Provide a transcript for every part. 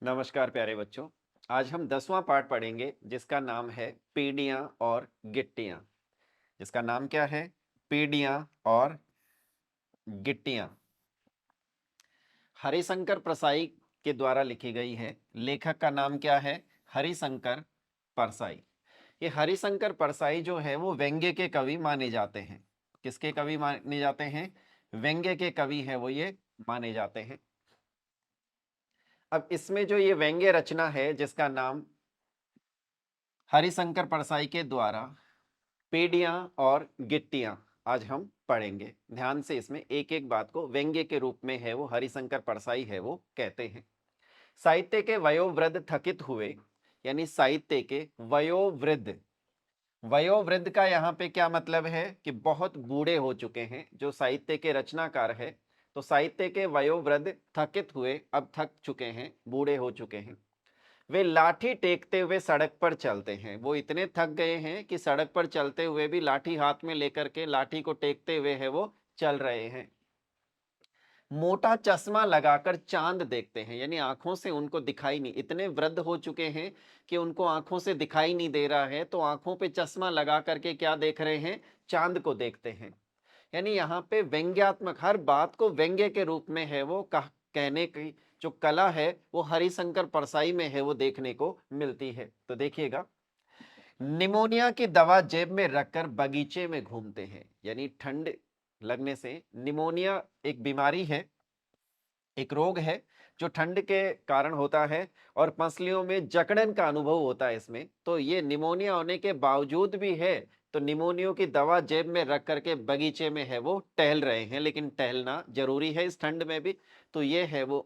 नमस्कार प्यारे बच्चों। आज हम 10वां पाठ पढ़ेंगे जिसका नाम है पीढ़ियां और गिट्टियां। जिसका नाम क्या है? पीढ़ियां और गिट्टियां। हरिशंकर परसाई के द्वारा लिखी गई है। लेखक का नाम क्या है? हरिशंकर परसाई। ये हरिशंकर परसाई जो है वो व्यंग्य के कवि माने जाते हैं। किसके कवि माने जाते हैं? व्यंग्य के कवि हैं वो ये माने जाते हैं। अब इसमें जो ये व्यंग्य रचना है जिसका नाम हरिशंकर परसाई के द्वारा पीढ़ियां और गिट्टियां, आज हम पढ़ेंगे। ध्यान से इसमें एक एक बात को व्यंग्य के रूप में है वो हरिशंकर परसाई है वो कहते हैं। साहित्य के वयोवृद्ध थकित हुए, यानी साहित्य के वयोवृद्ध। वयोवृद्ध का यहाँ पे क्या मतलब है कि बहुत बूढ़े हो चुके हैं जो साहित्य के रचनाकार है। तो साहित्य के वयोवृद्ध थकित हुए, अब थक चुके हैं, बूढ़े हो चुके हैं। वे लाठी टेकते हुए सड़क पर चलते हैं। वो इतने थक गए हैं कि सड़क पर चलते हुए भी लाठी हाथ में लेकर के लाठी को टेकते हुए है वो चल रहे हैं। मोटा चश्मा लगाकर चांद देखते हैं, यानी आंखों से उनको दिखाई नहीं, इतने वृद्ध हो चुके हैं कि उनको आंखों से दिखाई नहीं दे रहा है, तो आंखों पे चश्मा लगा करके क्या देख रहे हैं? चांद को देखते हैं। यानी यहाँ पे व्यंग्यात्मक हर बात को व्यंग्य के रूप में है वो कहने की जो कला है वो हरिशंकर परसाई में है वो देखने को मिलती है। तो देखिएगा, निमोनिया की दवा जेब में रखकर बगीचे में घूमते हैं। यानी ठंड लगने से, निमोनिया एक बीमारी है, एक रोग है जो ठंड के कारण होता है और पसलियों में जकड़न का अनुभव होता है इसमें। तो ये निमोनिया होने के बावजूद भी है तो निमोनियो की दवा जेब में रख करके बगीचे में है वो टहल रहे हैं, लेकिन टहलना जरूरी है इस ठंड में भी। तो ये है वो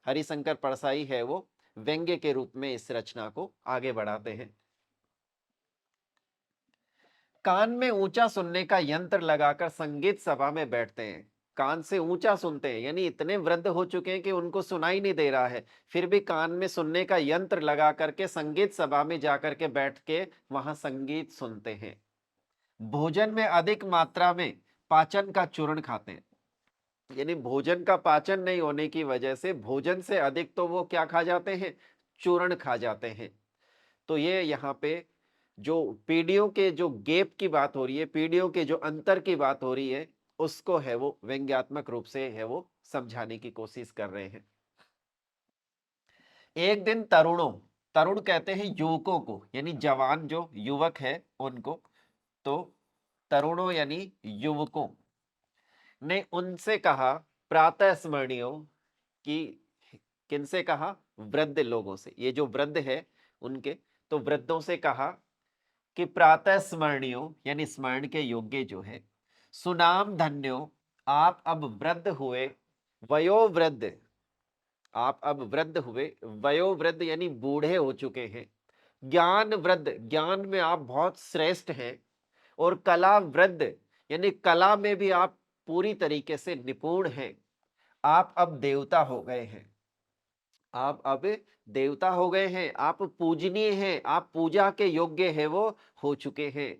हरिशंकर परसाई है वो व्यंग्य के रूप में इस रचना को आगे बढ़ाते हैं। कान में ऊंचा सुनने का यंत्र लगाकर संगीत सभा में बैठते हैं। कान से ऊंचा सुनते हैं, यानी इतने वृद्ध हो चुके हैं कि उनको सुनाई नहीं दे रहा है, फिर भी कान में सुनने का यंत्र लगा करके संगीत सभा में जाकर के बैठ के वहां संगीत सुनते हैं। भोजन में अधिक मात्रा में पाचन का चूर्ण खाते हैं, यानी भोजन का पाचन नहीं होने की वजह से भोजन से अधिक तो वो क्या खा जाते हैं? चूर्ण खा जाते हैं। तो ये यहाँ पे जो पीढ़ियों के जो गैप की बात हो रही है, पीढ़ियों के जो अंतर की बात हो रही है, उसको है वो व्यंग्यात्मक रूप से है वो समझाने की कोशिश कर रहे हैं। एक दिन तरुणों, तरुण कहते हैं युवकों को, यानी जवान जो युवक है उनको, तो तरुणों यानी युवकों ने उनसे कहा, प्रातः स्मरणीयों की, किनसे कहा? वृद्ध लोगों से, ये जो वृद्ध है उनके, तो वृद्धों से कहा कि प्रातः स्मरणीयो यानी स्मरण के योग्य जो है, सुनाम धन्यो, आप अब वृद्ध हुए, वयोवृद्ध, आप अब वृद्ध हुए, वयोवृद्ध यानी बूढ़े हो चुके हैं, ज्ञान वृद्ध, ज्ञान में आप बहुत श्रेष्ठ हैं, और कला वृद्ध यानी कला में भी आप पूरी तरीके से निपुण हैं। आप अब देवता हो गए हैं, आप अब देवता हो गए हैं, आप पूजनीय हैं, आप पूजा के योग्य है वो हो चुके हैं।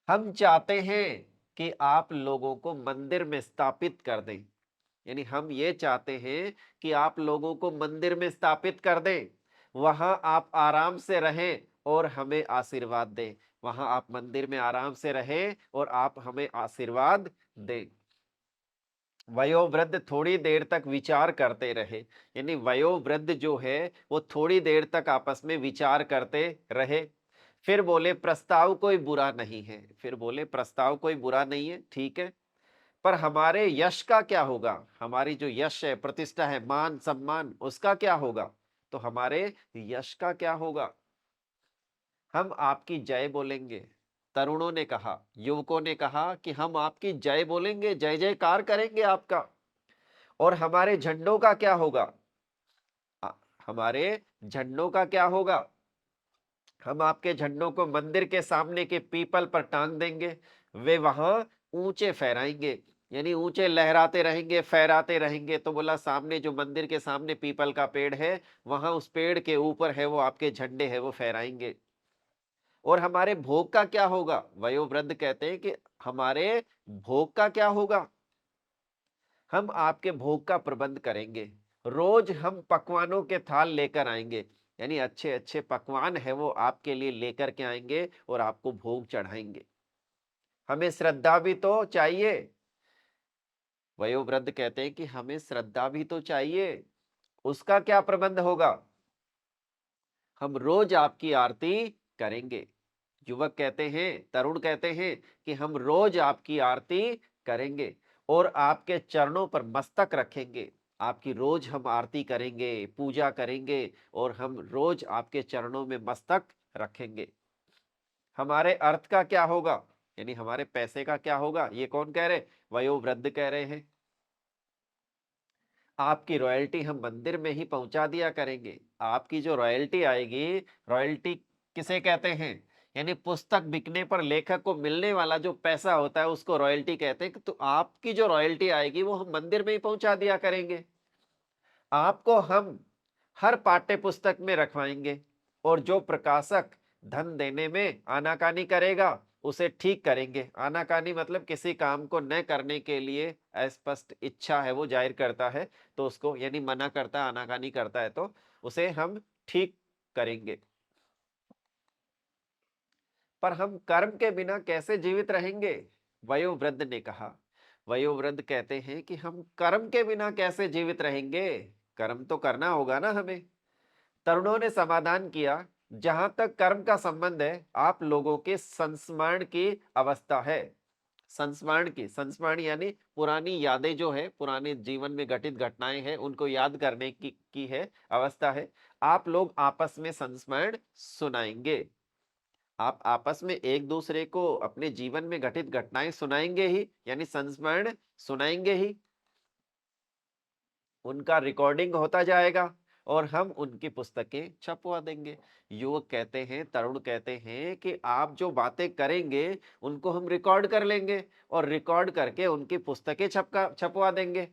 हम चाहते हैं कि आप लोगों को मंदिर में स्थापित कर दें, यानी हम ये चाहते हैं कि आप लोगों को मंदिर में स्थापित कर दें, वहां आप आराम से रहें और हमें आशीर्वाद दें। वहां आप मंदिर में आराम से रहें और आप हमें आशीर्वाद दें। वयोवृद्ध थोड़ी देर तक विचार करते रहे, यानी वयोवृद्ध जो है वो थोड़ी देर तक आपस में विचार करते रहे। फिर बोले, प्रस्ताव कोई बुरा नहीं है, फिर बोले प्रस्ताव कोई बुरा नहीं है, ठीक है, पर हमारे यश का क्या होगा? हमारी जो यश है, प्रतिष्ठा है, मान सम्मान, उसका क्या होगा? तो हमारे यश का क्या होगा? हम आपकी जय बोलेंगे। तरुणों ने कहा, युवकों ने कहा कि हम आपकी जय बोलेंगे, जय जयकार करेंगे आपका। और हमारे झंडों का क्या होगा? आ, हमारे झंडों का क्या होगा? हम आपके झंडों को मंदिर के सामने के पीपल पर टांग देंगे, वे वहां ऊंचे फहराएंगे, यानी ऊंचे लहराते रहेंगे, फहराते रहेंगे। तो बोला, सामने जो मंदिर के सामने पीपल का पेड़ है, वहां उस पेड़ के ऊपर है वो आपके झंडे है वो फहराएंगे। और हमारे भोग का क्या होगा? वयोवृद्ध कहते हैं कि हमारे भोग का क्या होगा? हम आपके भोग का प्रबंध करेंगे। रोज हम पकवानों के थाल लेकर आएंगे, यानी अच्छे अच्छे पकवान है वो आपके लिए लेकर के आएंगे और आपको भोग चढ़ाएंगे। हमें श्रद्धा भी तो चाहिए। वयोवृद्ध कहते हैं कि हमें श्रद्धा भी तो चाहिए, उसका क्या प्रबंध होगा? हम रोज आपकी आरती करेंगे। युवक कहते हैं, तरुण कहते हैं कि हम रोज आपकी आरती करेंगे और आपके चरणों पर मस्तक रखेंगे। आपकी रोज हम आरती करेंगे, पूजा करेंगे और हम रोज आपके चरणों में मस्तक रखेंगे। हमारे अर्थ का क्या होगा, यानी हमारे पैसे का क्या होगा? ये कौन कह रहे? वयोवृद्ध कह रहे हैं। आपकी रॉयल्टी हम मंदिर में ही पहुंचा दिया करेंगे। आपकी जो रॉयल्टी आएगी, रॉयल्टी किसे कहते हैं? यानी पुस्तक बिकने पर लेखक को मिलने वाला जो पैसा होता है उसको रॉयल्टी कहते हैं। तो आपकी जो रॉयल्टी आएगी वो हम मंदिर में ही पहुंचा दिया करेंगे। आपको हम हर पाठ्य पुस्तक में रखवाएंगे और जो प्रकाशक धन देने में आनाकानी करेगा उसे ठीक करेंगे। आनाकानी मतलब किसी काम को न करने के लिए अस्पष्ट इच्छा है वो जाहिर करता है, तो उसको यानी मना करता है, आनाकानी करता है, तो उसे हम ठीक करेंगे। पर हम कर्म के बिना कैसे जीवित रहेंगे? वयोवृद्ध ने कहा। वयोवृद्ध कहते हैं कि हम कर्म के बिना कैसे जीवित रहेंगे? कर्म तो करना होगा ना हमें। तरुणों ने समाधान किया, जहां तक कर्म का संबंध है, आप लोगों के संस्मरण की अवस्था है। संस्मरण यानी पुरानी यादें जो है, पुराने जीवन में घटित घटनाएं हैं, उनको याद करने की है अवस्था है। आप लोग आपस में संस्मरण सुनाएंगे। आप आपस में एक दूसरे को अपने जीवन में घटित घटनाएं सुनाएंगे ही, यानी संस्मरण सुनाएंगे ही। उनका रिकॉर्डिंग होता जाएगा और हम उनकी पुस्तकें छपवा देंगे। युवक कहते हैं, तरुण कहते हैं कि आप जो बातें करेंगे उनको हम रिकॉर्ड कर लेंगे और रिकॉर्ड करके उनकी पुस्तकें छपवा देंगे।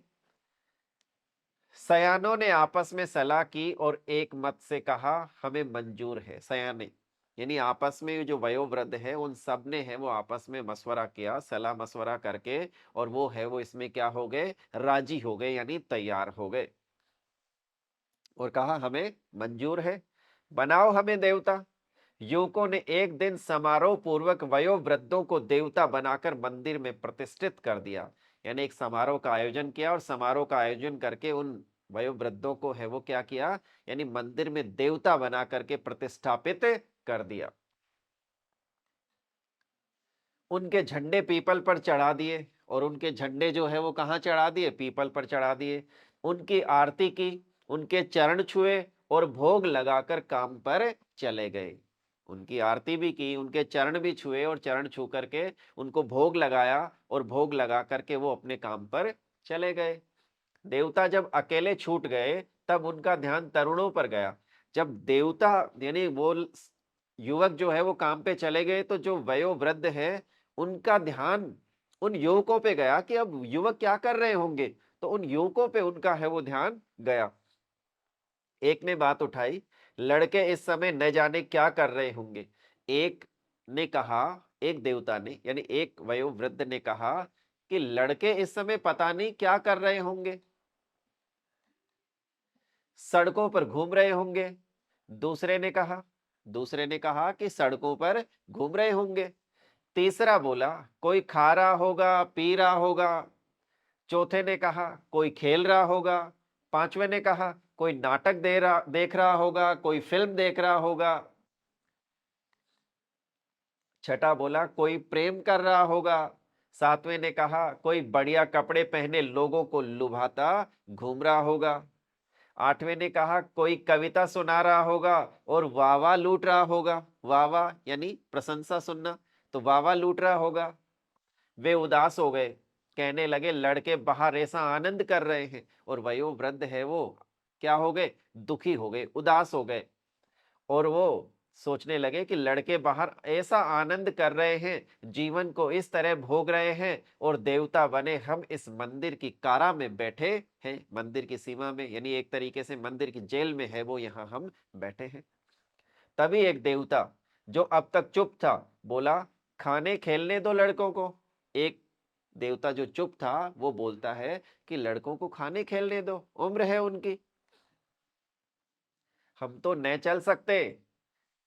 सयानों ने आपस में सलाह की और एक मत से कहा, हमें मंजूर है। सयाने यानी आपस में जो वयोवृद्ध है उन सब ने है वो आपस में मशवरा किया, सलाह मशवरा करके, और वो है वो इसमें क्या हो गए? राजी हो गए, यानी तैयार हो गए और कहा हमें मंजूर है, बनाओ हमें देवता। युवकों ने एक दिन समारोह पूर्वक वयोवृद्धों को देवता बनाकर मंदिर में प्रतिष्ठित कर दिया। यानी एक समारोह का आयोजन किया और समारोह का आयोजन करके उन वयोवृद्धों को है वो क्या किया? यानी मंदिर में देवता बना करके प्रतिष्ठापित कर दिया। उनके झंडे पीपल पर चढ़ा दिए और उनके झंडे जो है वो कहाँ चढ़ा दिए? पीपल पर चढ़ा दिए। उनकी आरती की, उनके चरण छुए और भोग लगाकर काम पर चले गए। उनकी आरती भी की, उनके चरण भी छुए और चरण छू करके उनको भोग लगाया और भोग लगा करके वो अपने काम पर चले गए। देवता जब अकेले छूट गए तब उनका ध्यान तरुणों पर गया। जब देवता यानी वो युवक जो है वो काम पे चले गए तो जो वयोवृद्ध है उनका ध्यान उन युवकों पे गया कि अब युवक क्या कर रहे होंगे, तो उन युवकों पे उनका है वो ध्यान गया। एक ने बात उठाई, लड़के इस समय न जाने क्या कर रहे होंगे। एक ने कहा, एक देवता ने यानी एक वयोवृद्ध ने कहा कि लड़के इस समय पता नहीं क्या कर रहे होंगे, सड़कों पर घूम रहे होंगे। दूसरे ने कहा कि सड़कों पर घूम रहे होंगे। तीसरा बोला कोई खा रहा होगा, पी रहा होगा। चौथे ने कहा कोई खेल रहा होगा। पांचवें ने कहा कोई नाटक देख रहा होगा, कोई फिल्म देख रहा होगा। छठा बोला कोई प्रेम कर रहा होगा। सातवें ने कहा कोई बढ़िया कपड़े पहने लोगों को लुभाता घूम रहा होगा। आठवें ने कहा कोई कविता सुना रहा होगा और वाह वाह लूट रहा होगा। वाह वाह यानी प्रशंसा सुनना, तो वाह वाह लूट रहा होगा। वे उदास हो गए, कहने लगे लड़के बाहर ऐसा आनंद कर रहे हैं, और वयोवृद्ध है वो क्या हो गए? दुखी हो गए, उदास हो गए। और वो सोचने लगे कि लड़के बाहर ऐसा आनंद कर रहे हैं, जीवन को इस तरह भोग रहे हैं, और देवता बने हम इस मंदिर की कारा में बैठे हैं, मंदिर की सीमा में, यानी एक तरीके से मंदिर की जेल में है वो यहाँ हम बैठे हैं। तभी एक देवता जो अब तक चुप था बोला, खाने खेलने दो लड़कों को। एक देवता जो चुप था वो बोलता है कि लड़कों को खाने खेलने दो, उम्र है उनकी, हम तो न चल सकते।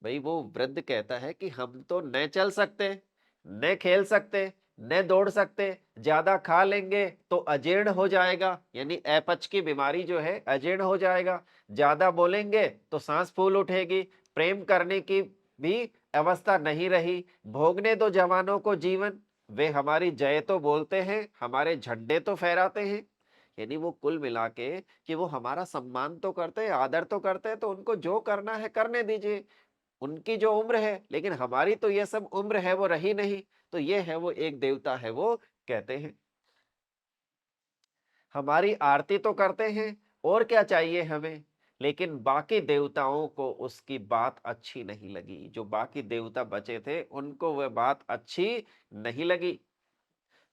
भाई वो वृद्ध कहता है कि हम तो न चल सकते, न खेल सकते, न दौड़ सकते, ज्यादा खा लेंगे तो अजीर्ण हो जाएगा, यानी अपच की बीमारी जो है अजीर्ण हो जाएगा, ज्यादा बोलेंगे तो सांस फूल उठेगी, प्रेम करने की भी अवस्था नहीं रही, भोगने दो जवानों को जीवन, वे हमारी जय तो बोलते हैं, हमारे झंडे तो फहराते हैं। यानी वो कुल मिला के कि वो हमारा सम्मान तो करते हैं, आदर तो करते हैं, तो उनको जो करना है करने दीजिए, उनकी जो उम्र है, लेकिन हमारी तो ये सब उम्र है वो रही नहीं। तो ये है वो एक देवता है, वो कहते हैं हमारी आरती तो करते हैं, और क्या चाहिए हमें। लेकिन बाकी देवताओं को उसकी बात अच्छी नहीं लगी, जो बाकी देवता बचे थे उनको वह बात अच्छी नहीं लगी।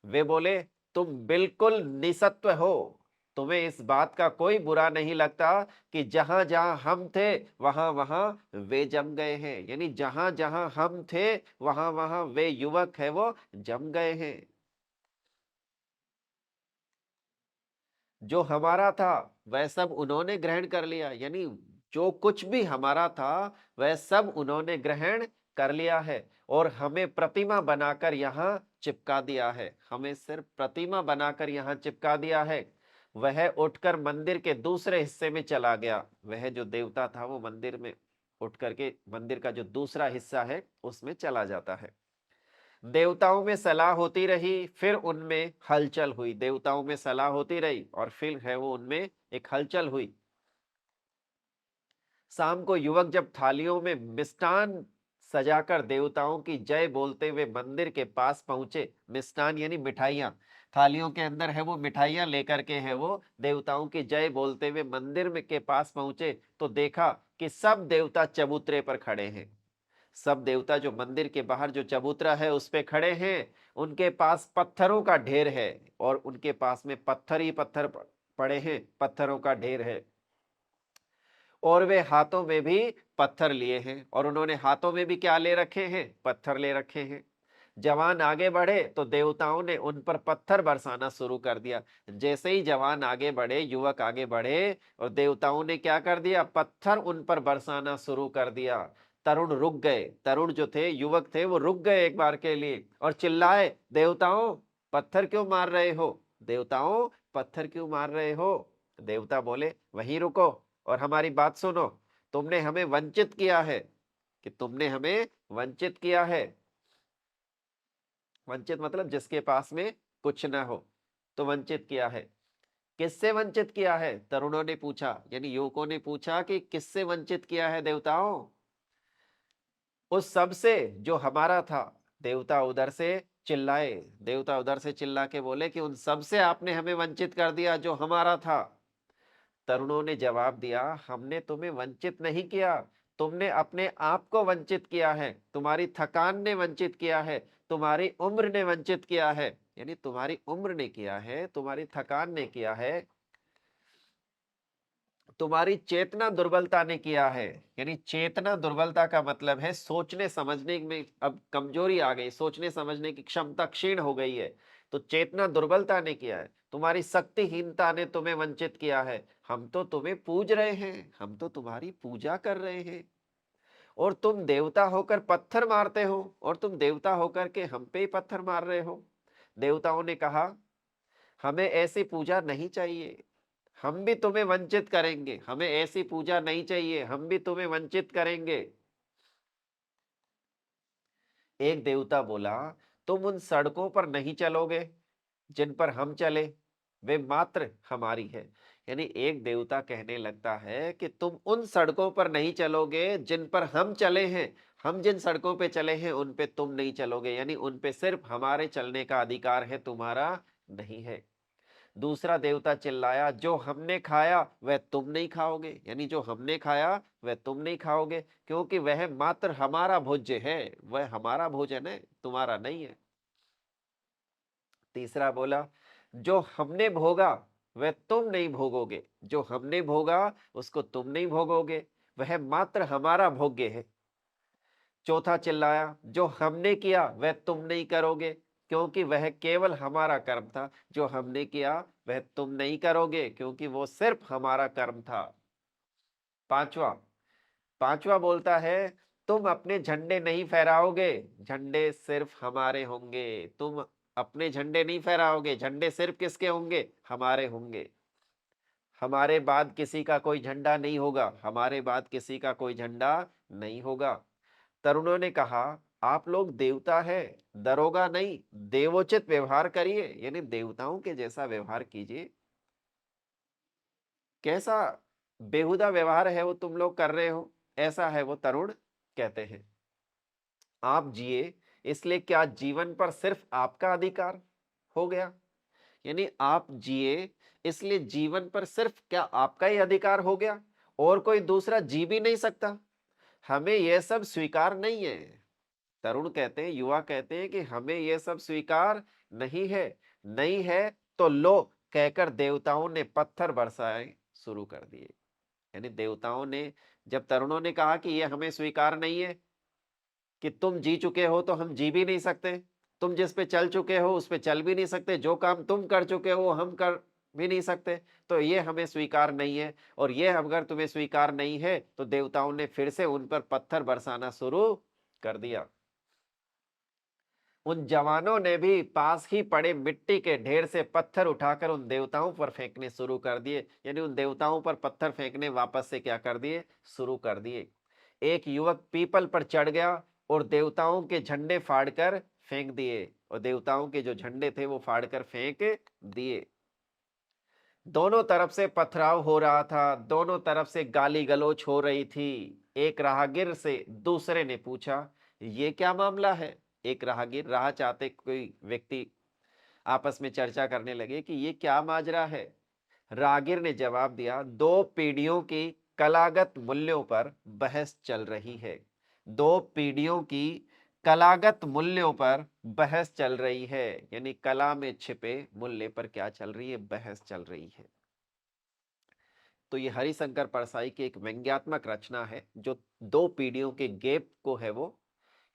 वे बोले तुम बिल्कुल निसत्व हो, तुम्हें इस बात का कोई बुरा नहीं लगता कि जहां जहां हम थे वहां वहां वे जम गए हैं, यानी जहां जहां हम थे वहां वहां वे युवक है वो जम गए हैं। जो हमारा था वह सब उन्होंने ग्रहण कर लिया, यानी जो कुछ भी हमारा था वह सब उन्होंने ग्रहण कर लिया है, और हमें प्रतिमा बनाकर यहाँ चिपका दिया है, हमें सिर्फ प्रतिमा बनाकर यहाँ चिपका दिया है। वह उठकर मंदिर के दूसरे हिस्से में चला गया, वह जो देवता था वो मंदिर में उठ करके मंदिर का जो दूसरा हिस्सा है उसमें चला जाता है। देवताओं में सलाह होती रही, फिर उनमें हलचल हुई, देवताओं में सलाह होती रही और फिर है वो उनमें एक हलचल हुई। शाम को युवक जब थालियों में मिष्टान सजाकर देवताओं की जय बोलते हुए मंदिर के पास पहुंचे, मिष्टान यानी मिठाइयां, थालियों के अंदर है वो मिठाइयां लेकर के है वो देवताओं की जय बोलते हुए मंदिर में के पास पहुंचे, तो देखा कि सब देवता चबूतरे पर खड़े हैं। सब देवता जो मंदिर के बाहर जो चबूतरा है उस पे खड़े हैं, उनके पास पत्थरों का ढेर है, और उनके पास में पत्थर ही पत्थर पड़े हैं, पत्थरों का ढेर है, और वे हाथों में भी पत्थर लिए हैं, और उन्होंने हाथों में भी क्या ले रखे हैं, पत्थर ले रखे हैं। जवान आगे बढ़े तो देवताओं ने उन पर पत्थर बरसाना शुरू कर दिया। जैसे ही जवान आगे बढ़े, युवक आगे बढ़े, और देवताओं ने क्या कर दिया, पत्थर उन पर बरसाना शुरू कर दिया। तरुण रुक गए, तरुण जो थे युवक थे वो रुक गए एक बार के लिए, और चिल्लाए देवताओं पत्थर क्यों मार रहे हो, देवताओं पत्थर क्यों मार रहे हो। देवता बोले वहीं रुको और हमारी बात सुनो, तुमने हमें वंचित किया है, कि तुमने हमें वंचित किया है। वंचित मतलब जिसके पास में कुछ ना हो, तो वंचित किया है। किससे वंचित किया है, तरुणों ने पूछा, यानी युवकों ने पूछा कि किससे वंचित किया है देवताओं। उस सब से जो हमारा था। देवता उधर से चिल्लाए, देवता उधर से चिल्ला के बोले कि उन सब से आपने हमें वंचित कर दिया जो हमारा था। तरुणों ने जवाब दिया, हमने तुम्हें वंचित नहीं किया, तुमने अपने आप को वंचित किया है, तुम्हारी थकान ने वंचित किया है, तुम्हारी उम्र ने वंचित किया है, यानी तुम्हारी उम्र ने किया है, तुम्हारी थकान ने किया है, तुम्हारी चेतना दुर्बलता ने किया है। यानी चेतना दुर्बलता का मतलब है सोचने समझने में अब कमजोरी आ गई, सोचने समझने की क्षमता क्षीण हो गई है, तो चेतना दुर्बलता ने किया है, तुम्हारी शक्तिहीनता ने तुम्हें वंचित किया है। हम तो तुम्हें पूज रहे हैं, हम तो तुम्हारी पूजा कर रहे हैं, और तुम देवता होकर पत्थर मारते हो, और तुम देवता होकर के हम पे ही पत्थर मार रहे हो। देवताओं ने कहा हमें ऐसी पूजा नहीं चाहिए, हम भी तुम्हें वंचित करेंगे, हमें ऐसी पूजा नहीं चाहिए, हम भी तुम्हें वंचित करेंगे। एक देवता बोला तुम उन सड़कों पर नहीं चलोगे जिन पर हम चले, वे मात्र हमारी है। यानी एक देवता कहने लगता है कि तुम उन सड़कों पर नहीं चलोगे जिन पर हम चले हैं, हम जिन सड़कों पे चले हैं उन पे तुम नहीं चलोगे, यानी उन पे सिर्फ हमारे चलने का अधिकार है, तुम्हारा नहीं है। दूसरा देवता चिल्लाया जो हमने खाया वह तुम नहीं खाओगे, यानी जो हमने खाया वह तुम नहीं खाओगे, क्योंकि वह मात्र हमारा भोज्य है, वह हमारा भोजन है, तुम्हारा नहीं है। तीसरा बोला जो हमने भोगा वह तुम नहीं भोगोगे, जो हमने भोगा उसको तुम नहीं भोगोगे, वह मात्र हमारा भोग्य है। चौथा चिल्लाया जो हमने किया वह तुम नहीं करोगे, क्योंकि वह केवल हमारा कर्म था। जो हमने किया वह तुम नहीं करोगे, क्योंकि वो सिर्फ हमारा कर्म था। पांचवा पांचवा बोलता है, तुम अपने झंडे नहीं फहराओगे, झंडे सिर्फ हमारे होंगे। तुम अपने झंडे नहीं फहराओगे, झंडे सिर्फ किसके होंगे? हमारे होंगे। हमारे बाद किसी का कोई झंडा नहीं होगा, हमारे बाद किसी का कोई झंडा नहीं होगा। तरुणों ने कहा, आप लोग देवता है, दरोगा नहीं, देवोचित व्यवहार करिए, यानी देवताओं के जैसा व्यवहार कीजिए। कैसा बेहुदा व्यवहार है वो तुम लोग कर रहे हो, ऐसा है वो तरुण कहते हैं। आप जिए, इसलिए क्या जीवन पर सिर्फ आपका अधिकार हो गया? यानी आप जिए, इसलिए जीवन पर सिर्फ क्या आपका ही अधिकार हो गया, और कोई दूसरा जी भी नहीं सकता? हमें यह सब स्वीकार नहीं है। तरुण कहते हैं, युवा कहते हैं कि हमें यह सब स्वीकार नहीं है। नहीं है तो लो, कहकर देवताओं ने पत्थर बरसाए शुरू कर दिए। यानी देवताओं ने, जब तरुणों ने कहा कि यह हमें स्वीकार नहीं है, कि तुम जी चुके हो तो हम जी भी नहीं सकते, तुम जिस पे चल चुके हो उस पे चल भी नहीं सकते, जो काम तुम कर चुके हो हम कर भी नहीं सकते, तो ये हमें स्वीकार नहीं है। और ये अगर तुम्हें स्वीकार नहीं है तो देवताओं ने फिर से उन पर पत्थर बरसाना शुरू कर दिया। उन जवानों ने भी पास ही पड़े मिट्टी के ढेर से पत्थर उठाकर उन देवताओं पर फेंकने शुरू कर दिए। यानी उन देवताओं पर पत्थर फेंकने वापस से क्या कर दिए? शुरू कर दिए। एक युवक पीपल पर चढ़ गया और देवताओं के झंडे फाड़कर फेंक दिए, और देवताओं के जो झंडे थे वो फाड़कर फेंक दिए। दोनों तरफ से पथराव हो रहा था, दोनों तरफ से गाली गलौज हो रही थी। एक राहगीर से दूसरे ने पूछा, ये क्या मामला है? एक राहगीर, राह चाहते कोई व्यक्ति आपस में चर्चा करने लगे कि ये क्या माजरा है। राहगीर ने जवाब दिया, दो पीढ़ियों की कलागत मूल्यों पर बहस चल रही है। दो पीढ़ियों की कलागत मूल्यों पर बहस चल रही है, यानी कला में छिपे मूल्य पर क्या चल रही है? बहस चल रही है। तो ये हरिशंकर परसाई की एक व्यंग्यात्मक रचना है, जो दो पीढ़ियों के गैप को है वो,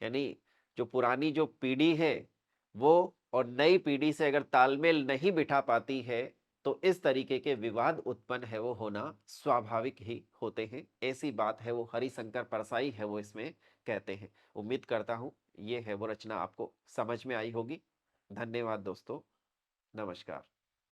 यानी जो पुरानी जो पीढ़ी है वो और नई पीढ़ी से अगर तालमेल नहीं बिठा पाती है, तो इस तरीके के विवाद उत्पन्न है वो होना स्वाभाविक ही होते हैं। ऐसी बात है वो हरिशंकर परसाई है वो इसमें कहते हैं। उम्मीद करता हूँ ये है वो रचना आपको समझ में आई होगी। धन्यवाद दोस्तों, नमस्कार।